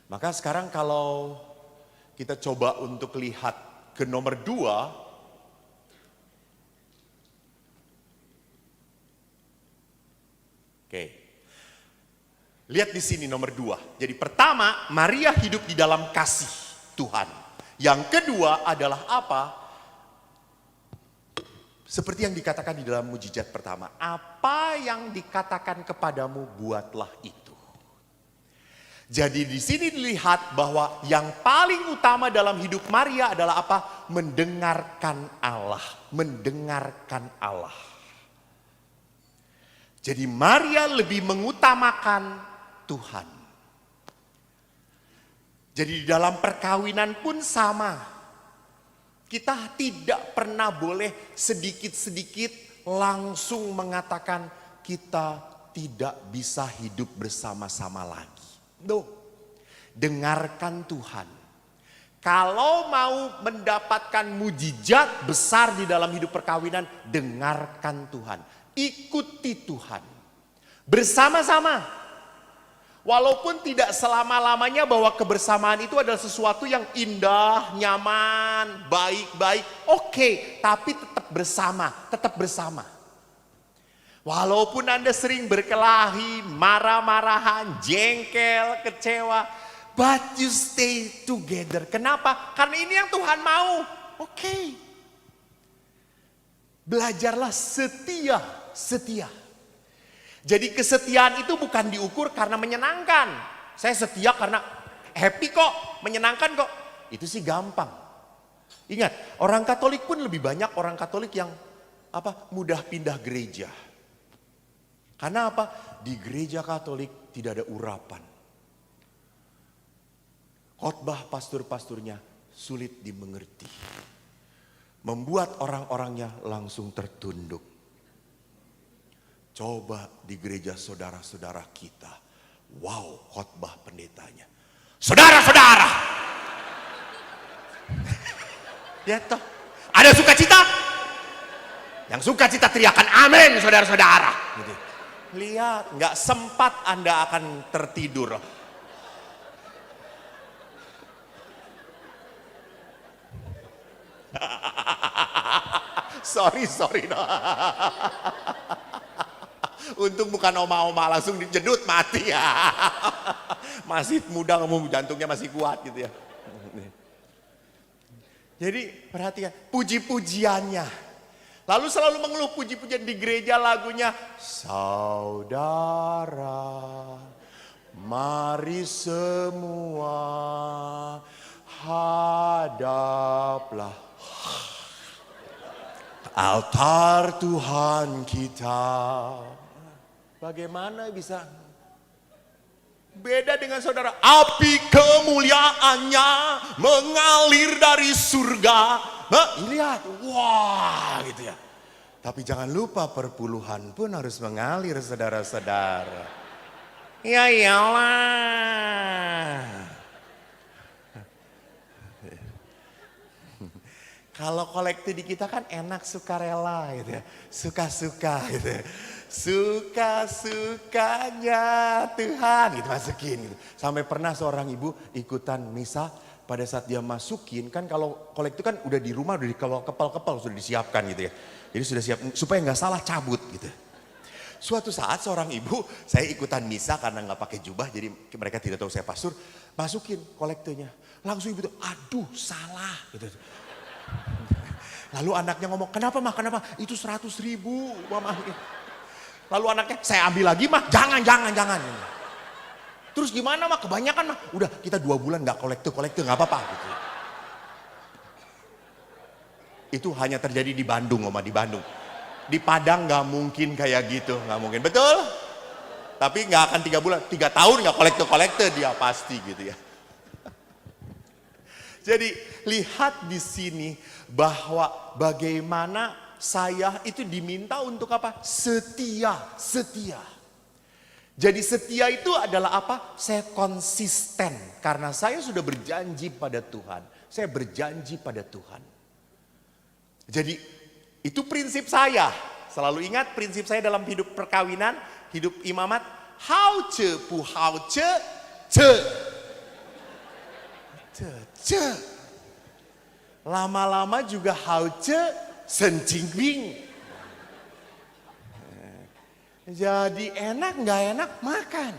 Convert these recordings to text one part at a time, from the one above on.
Maka sekarang kalau kita coba untuk lihat ke nomor 2. Oke. Lihat di sini nomor 2. Jadi pertama, Maria hidup di dalam kasih Tuhan. Yang kedua adalah apa? Seperti yang dikatakan di dalam mujizat pertama. Apa yang dikatakan kepadamu, buatlah itu. Jadi di sini dilihat bahwa yang paling utama dalam hidup Maria adalah apa? Mendengarkan Allah. Mendengarkan Allah. Jadi Maria lebih mengutamakan Tuhan. Jadi di dalam perkawinan pun sama. Kita tidak pernah boleh sedikit-sedikit langsung mengatakan kita tidak bisa hidup bersama-sama lagi. No. Dengarkan Tuhan. Kalau mau mendapatkan mujizat besar di dalam hidup perkawinan, dengarkan Tuhan. Ikuti Tuhan. Bersama-sama. Walaupun tidak selama-lamanya bahwa kebersamaan itu adalah sesuatu yang indah, nyaman, baik-baik. Oke, tapi tetap bersama, tetap bersama. Walaupun Anda sering berkelahi, marah-marahan, jengkel, kecewa. But you stay together. Kenapa? Karena ini yang Tuhan mau. Oke. Belajarlah setia. Jadi kesetiaan itu bukan diukur karena menyenangkan. Saya setia karena happy kok, menyenangkan kok. Itu sih gampang. Ingat, orang Katolik pun lebih banyak orang Katolik yang mudah pindah gereja. Karena apa? Di gereja Katolik tidak ada urapan. Khotbah pastor-pastornya sulit dimengerti. Membuat orang-orangnya langsung tertunduk. Coba di gereja saudara-saudara kita. Wow, khotbah pendetanya. Saudara-saudara. Ya toh. Ada sukacita? Yang sukacita teriakan amin, saudara-saudara. Gitu. Lihat, nggak sempat Anda akan tertidur. Sorry. No. Untung bukan oma-oma langsung dijedut mati ya. Masih muda, jantungnya masih kuat gitu ya. Jadi perhatikan puji-pujiannya. Lalu selalu mengeluh puji-pujian di gereja lagunya. Saudara, mari semua hadaplah altar Tuhan kita. Bagaimana bisa beda dengan saudara? Api kemuliaannya mengalir dari surga. Lihat, wah gitu ya. Tapi jangan lupa perpuluhan pun harus mengalir saudara-saudara. Ya iyalah. Kalau kolektif di kita kan enak sukarela gitu ya. Suka-suka gitu ya. Suka-sukanya Tuhan gitu masukin gitu. Sampai pernah seorang ibu ikutan misa, pada saat dia masukin kan kalau kolektif kan udah di rumah udah di kepal-kepal sudah disiapkan gitu ya. Jadi sudah siap supaya nggak salah cabut gitu. Suatu saat seorang ibu, saya ikutan misa karena nggak pakai jubah jadi mereka tidak tahu saya pastor, masukin kolektornya. Langsung ibu tuh, aduh salah gitu. Lalu anaknya ngomong, kenapa mah, kenapa? Itu 100.000 mama. Lalu anaknya, saya ambil lagi mah, jangan. Terus gimana mah, kebanyakan mah. Udah kita 2 bulan gak kolektor gak apa-apa gitu. Itu hanya terjadi di Bandung, Mama, di Bandung. Di Padang gak mungkin kayak gitu, gak mungkin, betul? Tapi gak akan 3 bulan, 3 tahun gak kolektor dia pasti gitu ya. Jadi lihat di sini bahwa bagaimana saya itu diminta untuk apa? Setia. Jadi setia itu adalah apa? Saya konsisten karena saya sudah berjanji pada Tuhan. Saya berjanji pada Tuhan. Jadi itu prinsip saya. Selalu ingat prinsip saya dalam hidup perkawinan, hidup imamat. Hau ce pu hau ce ce. Ce. Lama-lama juga hauce sencingwing. Jadi enak nggak enak makan.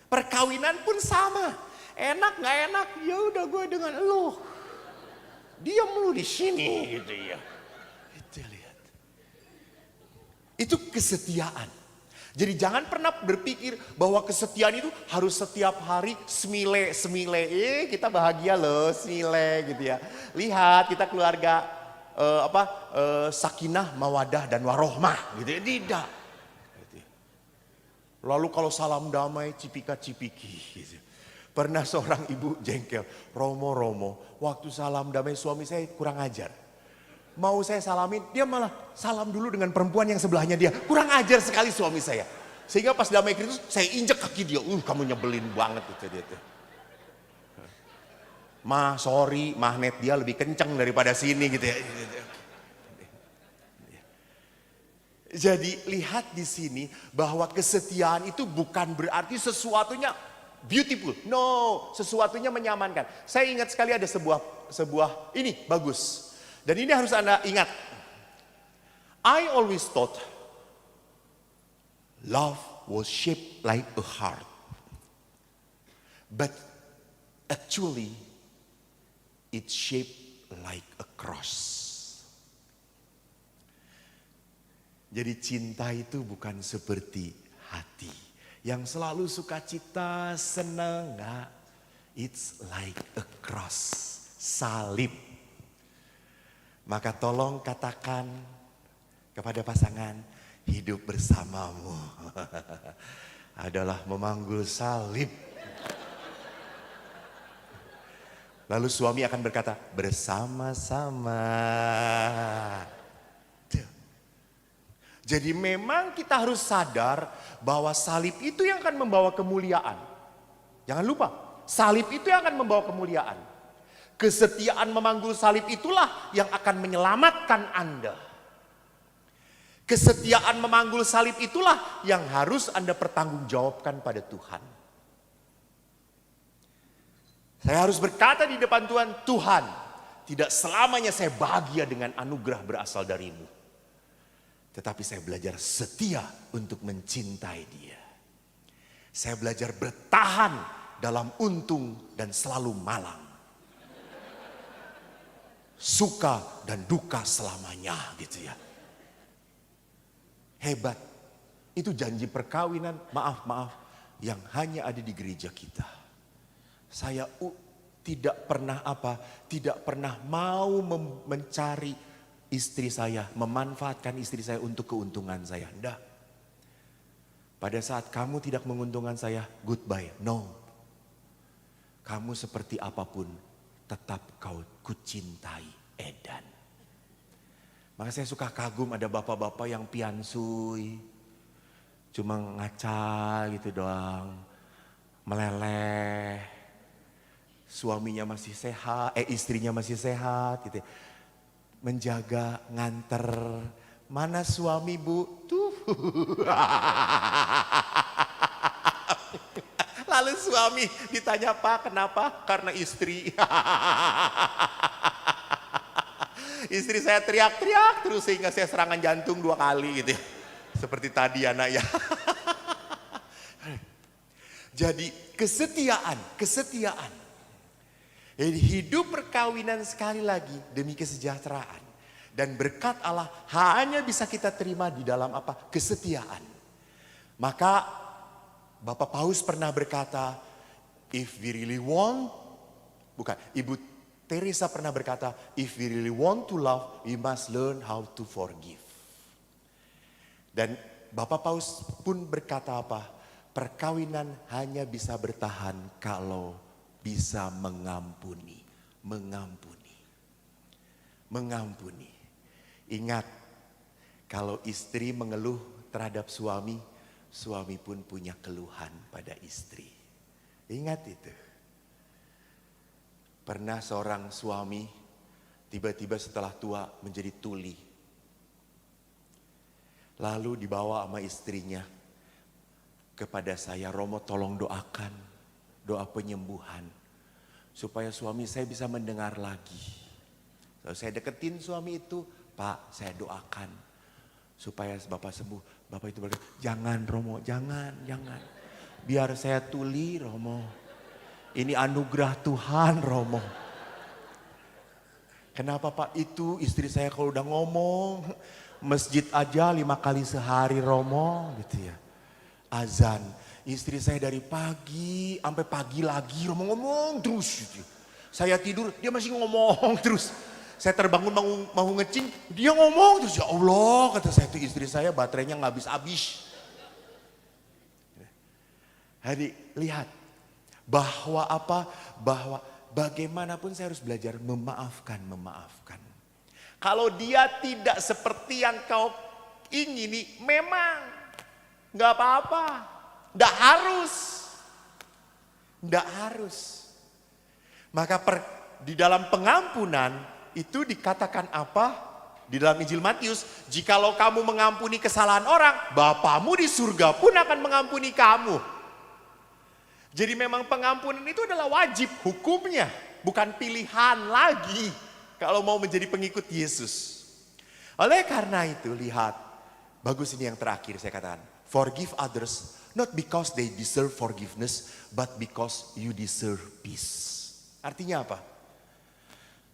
Perkawinan pun sama. Enak nggak enak, ya udah gue dengan lu. Diam lu di sini gitu ya. Itu lihat. Itu kesetiaan. Jadi jangan pernah berpikir bahwa kesetiaan itu harus setiap hari semile. Kita bahagia loh semile gitu ya. Lihat kita keluarga sakinah, mawadah dan warohmah gitu ya. Tidak. Gitu ya. Lalu kalau salam damai cipika-cipiki gitu. Pernah seorang ibu jengkel, Romo, waktu salam damai suami saya kurang ajar. Mau saya salamin, dia malah salam dulu dengan perempuan yang sebelahnya dia. Kurang ajar sekali suami saya. Sehingga pas damai Kristus, saya injek kaki dia. Kamu nyebelin banget itu dia tuh. Sorry, magnet dia lebih kenceng daripada sini gitu ya. Jadi lihat di sini bahwa kesetiaan itu bukan berarti sesuatunya beautiful. No, sesuatunya menyamankan. Saya ingat sekali ada sebuah ini bagus. Dan ini harus Anda ingat. I always thought love was shaped like a heart. But actually it's shaped like a cross. Jadi cinta itu bukan seperti hati yang selalu sukacita, senang, enggak. It's like a cross, salib. Maka tolong katakan kepada pasangan, hidup bersamamu adalah memanggul salib. Lalu suami akan berkata, bersama-sama. Jadi memang kita harus sadar bahwa salib itu yang akan membawa kemuliaan. Jangan lupa, salib itu yang akan membawa kemuliaan. Kesetiaan memanggul salib itulah yang akan menyelamatkan Anda. Kesetiaan memanggul salib itulah yang harus Anda pertanggungjawabkan pada Tuhan. Saya harus berkata di depan Tuhan, Tuhan, tidak selamanya saya bahagia dengan anugerah berasal darimu. Tetapi saya belajar setia untuk mencintai dia. Saya belajar bertahan dalam untung dan selalu malang. Suka dan duka selamanya gitu ya. Hebat. Itu janji perkawinan, maaf, yang hanya ada di gereja kita. Saya tidak pernah mau mencari istri saya, memanfaatkan istri saya untuk keuntungan saya. Enggak. Pada saat kamu tidak menguntungkan saya, goodbye. No. Kamu seperti apapun, tetap kucintai Edan. Maka saya suka kagum ada bapak-bapak yang piansui. Cuma ngaca gitu doang. Meleleh. Suaminya masih sehat, istrinya masih sehat gitu. Menjaga, nganter. Mana suami bu? Tuh. Lalu suami ditanya, Pak kenapa? Karena istri. Istri saya teriak-teriak terus sehingga saya serangan jantung 2 kali gitu ya. Seperti tadi anak ya. Jadi kesetiaan. Jadi hidup perkawinan sekali lagi demi kesejahteraan. Dan berkat Allah hanya bisa kita terima di dalam apa? Kesetiaan. Maka Bapak Paus pernah berkata, if we really want, Ibu Teresa pernah berkata, if we really want to love, we must learn how to forgive. Dan Bapak Paus pun berkata apa? Perkawinan hanya bisa bertahan kalau bisa mengampuni. Ingat, kalau istri mengeluh terhadap suami, suami pun punya keluhan pada istri. Ingat itu. Pernah seorang suami tiba-tiba setelah tua menjadi tuli. Lalu dibawa sama istrinya kepada saya, Romo tolong doakan, doa penyembuhan. supaya suami saya bisa mendengar lagi. Lalu saya deketin suami itu, Pak, saya doakan supaya Bapak sembuh. Bapak itu berkata, jangan Romo, jangan. Biar saya tuli Romo. Ini anugerah Tuhan Romo. Kenapa Pak? Itu istri saya kalau udah ngomong, masjid aja 5 kali sehari Romo gitu ya. Azan, istri saya dari pagi sampai pagi lagi Romo ngomong terus gitu. Saya tidur, dia masih ngomong terus. Saya terbangun mau ngecing, dia ngomong terus. Ya Allah, kata saya itu istri saya baterainya nggak habis-habis. Jadi lihat bahwa apa? Bahwa bagaimanapun saya harus belajar memaafkan. Kalau dia tidak seperti yang kau ingini, memang nggak apa-apa, nggak harus. Maka di dalam pengampunan itu dikatakan apa? Di dalam Injil Matius, jikalau kamu mengampuni kesalahan orang, Bapamu di surga pun akan mengampuni kamu. Jadi memang pengampunan itu adalah wajib hukumnya, bukan pilihan lagi kalau mau menjadi pengikut Yesus. Oleh karena itu lihat, bagus ini yang terakhir saya katakan. Forgive others not because they deserve forgiveness, but because you deserve peace. Artinya apa?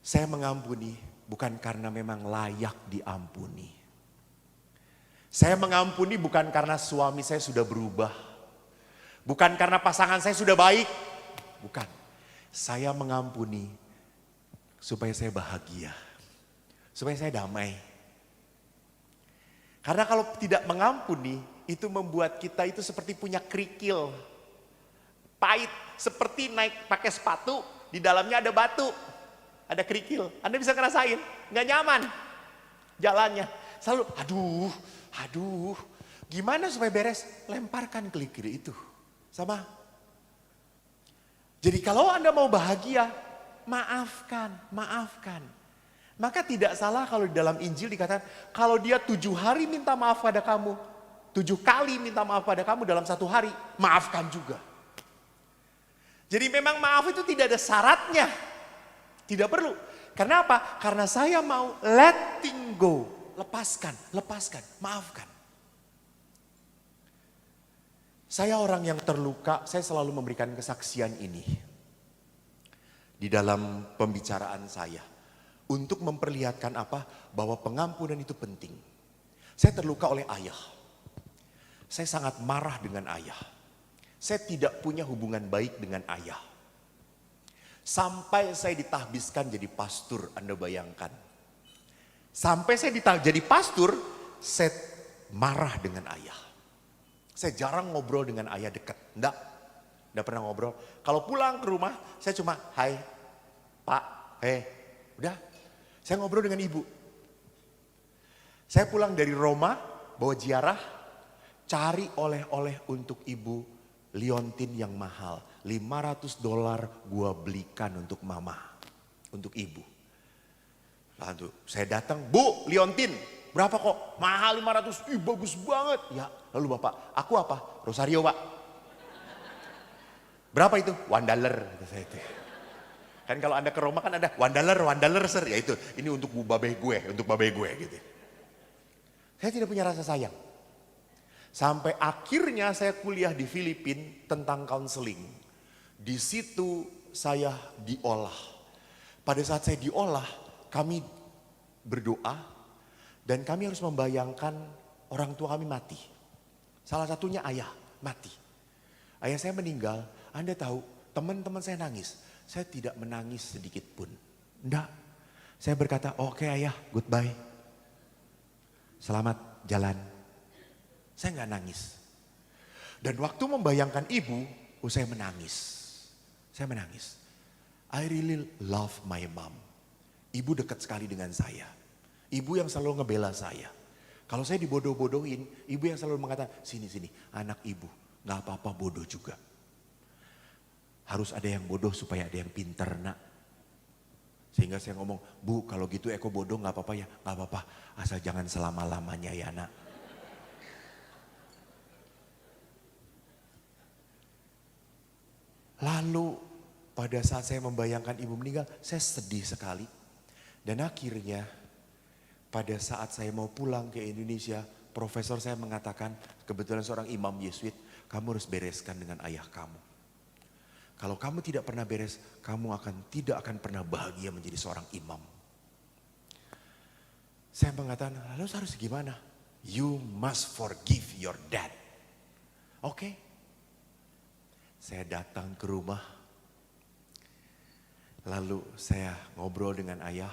Saya mengampuni bukan karena memang layak diampuni. Saya mengampuni bukan karena suami saya sudah berubah. Bukan karena pasangan saya sudah baik. Bukan. Saya mengampuni supaya saya bahagia. Supaya saya damai. Karena kalau tidak mengampuni, itu membuat kita itu seperti punya kerikil. Pahit, seperti naik pakai sepatu, di dalamnya ada batu. Ada kerikil, Anda bisa ngerasain, gak nyaman jalannya. Selalu, aduh, gimana supaya beres? Lemparkan kerikil itu, sama. Jadi kalau Anda mau bahagia, maafkan. Maka tidak salah kalau di dalam Injil dikatakan, kalau dia 7 hari minta maaf pada kamu, 7 kali minta maaf pada kamu dalam 1 hari, maafkan juga. Jadi memang maaf itu tidak ada syaratnya. Tidak perlu. Karena apa? Karena saya mau letting go. Lepaskan, maafkan. Saya orang yang terluka, saya selalu memberikan kesaksian ini. Di dalam pembicaraan saya. Untuk memperlihatkan apa? Bahwa pengampunan itu penting. Saya terluka oleh ayah. Saya sangat marah dengan ayah. Saya tidak punya hubungan baik dengan ayah. Sampai saya ditahbiskan jadi pastor, Anda bayangkan. Sampai saya jadi pastor, saya marah dengan ayah. Saya jarang ngobrol dengan ayah dekat. Enggak pernah ngobrol. Kalau pulang ke rumah, saya cuma, hai Pak, udah. Saya ngobrol dengan ibu. Saya pulang dari Roma, bawa ziarah, cari oleh-oleh untuk ibu, liontin yang mahal. $500 gua belikan untuk mama, untuk ibu. Lalu saya datang, Bu, liontin, berapa kok? Mahal 500, bagus banget. Ya, lalu Bapak, aku apa? Rosario Pak. Berapa itu? $1, kata saya itu. Kan kalau Anda ke Roma kan ada $1 sir, ya itu. Ini untuk babe gue, gitu. Saya tidak punya rasa sayang. Sampai akhirnya saya kuliah di Filipina tentang counseling. Di situ saya diolah. Pada saat saya diolah, kami berdoa dan kami harus membayangkan orang tua kami mati. Salah satunya ayah mati. Ayah saya meninggal, Anda tahu teman-teman saya nangis. Saya tidak menangis sedikit pun. Enggak. Saya berkata, oke ayah, goodbye. Selamat jalan. Saya nggak nangis. Dan waktu membayangkan ibu, saya menangis. Saya menangis. I really love my mom. Ibu dekat sekali dengan saya. Ibu yang selalu ngebela saya. Kalau saya dibodoh-bodohin, ibu yang selalu mengatakan, sini, anak ibu, gak apa-apa bodoh juga. Harus ada yang bodoh supaya ada yang pinter nak. Sehingga saya ngomong, Bu kalau gitu Eko bodoh gak apa-apa ya. Gak apa-apa, asal jangan selama-lamanya ya nak. Lalu pada saat saya membayangkan ibu meninggal, saya sedih sekali. Dan akhirnya pada saat saya mau pulang ke Indonesia, profesor saya mengatakan, kebetulan seorang imam Yesuit, kamu harus bereskan dengan ayah kamu. Kalau kamu tidak pernah beres, kamu tidak akan pernah bahagia menjadi seorang imam. Saya mengatakan, lalu harus gimana? You must forgive your dad. Oke. Saya datang ke rumah. Lalu saya ngobrol dengan ayah.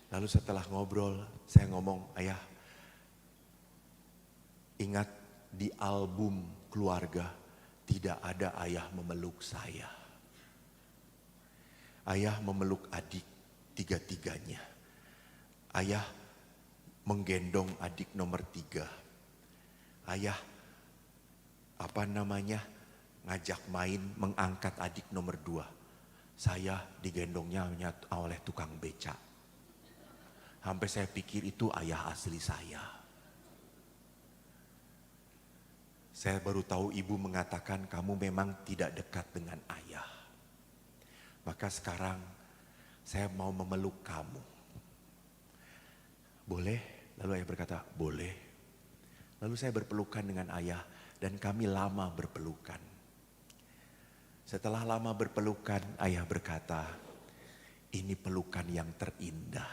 Lalu setelah ngobrol, saya ngomong, ayah, ingat di album keluarga tidak ada ayah memeluk saya. Ayah memeluk adik tiga-tiganya. Ayah menggendong adik nomor 3. Ayah ngajak main, mengangkat adik nomor 2. Saya digendongnya oleh tukang beca. Sampai saya pikir itu ayah asli saya. Saya baru tahu ibu mengatakan kamu memang tidak dekat dengan ayah. Maka sekarang saya mau memeluk kamu. Boleh? Lalu ayah berkata, boleh. Lalu saya berpelukan dengan ayah dan kami lama berpelukan. Setelah lama berpelukan, ayah berkata, ini pelukan yang terindah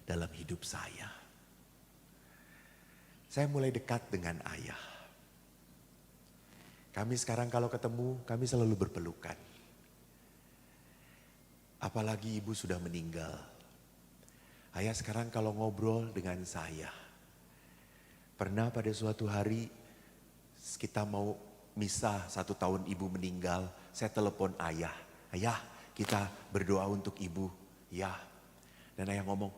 dalam hidup saya. Saya mulai dekat dengan ayah. Kami sekarang kalau ketemu, kami selalu berpelukan. Apalagi ibu sudah meninggal. Ayah sekarang kalau ngobrol dengan saya. Pernah pada suatu hari kita mau misah 1 tahun ibu meninggal. Saya telepon ayah. Ayah, kita berdoa untuk ibu. Ya. Dan ayah ngomong,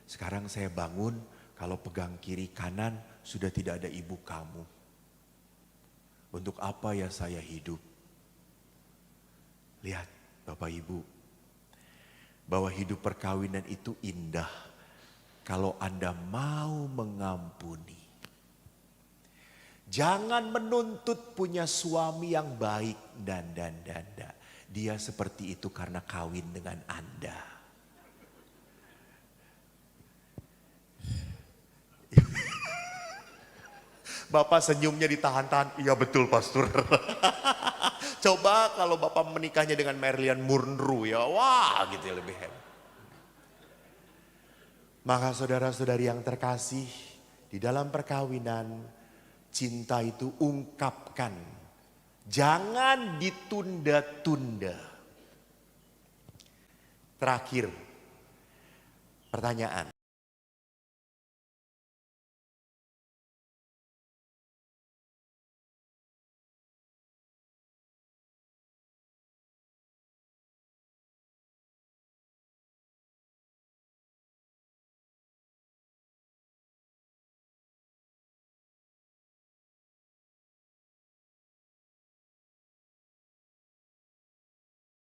sekarang saya bangun, kalau pegang kiri kanan sudah tidak ada ibu kamu. Untuk apa ya saya hidup? Lihat Bapak Ibu, bahwa hidup perkawinan itu indah kalau Anda mau mengampuni. Jangan menuntut punya suami yang baik dan. Dia seperti itu karena kawin dengan Anda. Bapak senyumnya ditahan-tahan. Iya betul pastor. Coba kalau Bapak menikahnya dengan Marilyn Monroe ya. Wah gitu ya, lebih hebat. Maka saudara-saudari yang terkasih. Di dalam perkawinan cinta itu ungkapkan. Jangan ditunda-tunda. Terakhir. Pertanyaan.